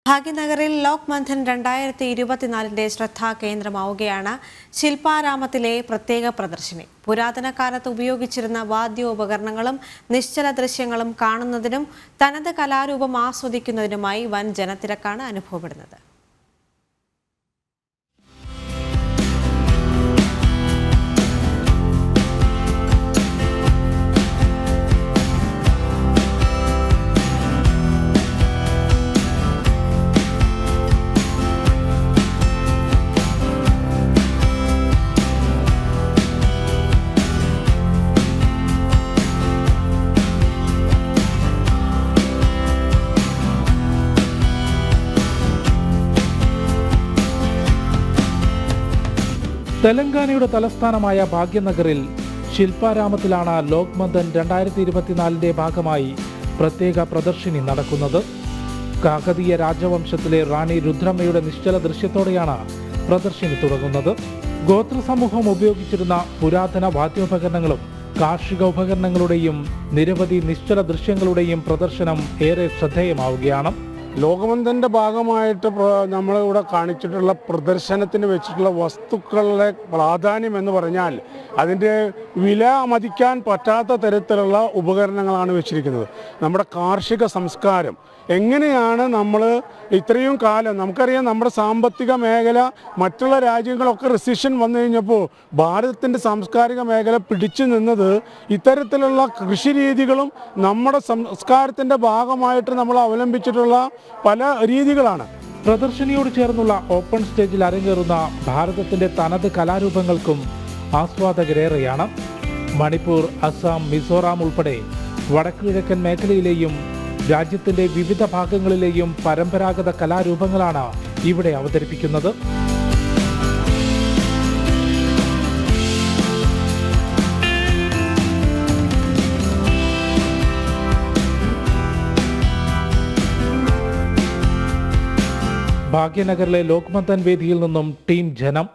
ഭാഗ്യനഗറിൽ ലോക് മന്ഥൻ 2024 ശ്രദ്ധാകേന്ദ്രമാവുകയാണ് ശില്പാരാമത്തിലെ പ്രത്യേക പ്രദർശനി. പുരാതന കാലത്ത് ഉപയോഗിച്ചിരുന്ന വാദ്യോപകരണങ്ങളും നിശ്ചല ദൃശ്യങ്ങളും കാണുന്നതിനും തനത് കലാരൂപം ആസ്വദിക്കുന്നതിനുമായി വൻ ജനത്തിരക്കാണ് അനുഭവപ്പെടുന്നത്. തെലങ്കാനയുടെ തലസ്ഥാനമായ ഭാഗ്യനഗറിൽ ശില്പാരാമത്തിലാണ് ലോക് മന്ഥൻ 2024 ഭാഗമായി പ്രത്യേക പ്രദർശനി നടക്കുന്നത്. കാകതീയ രാജവംശത്തിലെ റാണി രുദ്രമ്മയുടെ നിശ്ചല ദൃശ്യത്തോടെയാണ് പ്രദർശനി തുടങ്ങുന്നത്. ഗോത്ര സമൂഹം ഉപയോഗിച്ചിരുന്ന പുരാതന വാദ്യോപകരണങ്ങളും കാർഷിക ഉപകരണങ്ങളുടെയും നിരവധി നിശ്ചല ദൃശ്യങ്ങളുടെയും പ്രദർശനം ഏറെ ശ്രദ്ധേയമാവുകയാണ്. ലോകമന്ഥൻ്റെ ഭാഗമായിട്ട് നമ്മളിവിടെ കാണിച്ചിട്ടുള്ള പ്രദർശനത്തിന് വെച്ചിട്ടുള്ള വസ്തുക്കളുടെ പ്രാധാന്യം എന്ന് പറഞ്ഞാൽ അതിൻ്റെ വില മതിക്കാൻ പറ്റാത്ത തരത്തിലുള്ള ഉപകരണങ്ങളാണ് വെച്ചിരിക്കുന്നത്. നമ്മുടെ കാർഷിക സംസ്കാരം എങ്ങനെയാണ് നമ്മൾ ഇത്രയും കാലം നമുക്കറിയാം, നമ്മുടെ സാമ്പത്തിക മേഖല മറ്റുള്ള രാജ്യങ്ങളൊക്കെ റിസഷൻ വന്നു കഴിഞ്ഞപ്പോൾ ഭാരതത്തിൻ്റെ സാംസ്കാരിക മേഖല പിടിച്ചു നിന്നത് ഇത്തരത്തിലുള്ള കൃഷി രീതികളും നമ്മുടെ സംസ്കാരത്തിൻ്റെ ഭാഗമായിട്ട് നമ്മൾ അവലംബിച്ചിട്ടുള്ള പല രീതികളാണ്. പ്രദർശനിയോട് ചേർന്നുള്ള ഓപ്പൺ സ്റ്റേജിൽ അരങ്ങേറുന്ന ഭാരതത്തിന്റെ തനത് കലാരൂപങ്ങൾക്കും ആസ്വാദകരേറെയാണ്. മണിപ്പൂർ, അസം, മിസോറാം ഉൾപ്പെടെ വടക്കുകിഴക്കൻ മേഖലയിലെയും രാജ്യത്തിന്റെ വിവിധ ഭാഗങ്ങളിലെയും പരമ്പരാഗത കലാരൂപങ്ങളാണ് ഇവിടെ അവതരിപ്പിക്കുന്നത്. ഭാഗ്യനഗറിലെ ലോക് മന്ഥൻ വേദിയിൽ നിന്നും ടീം ജനം.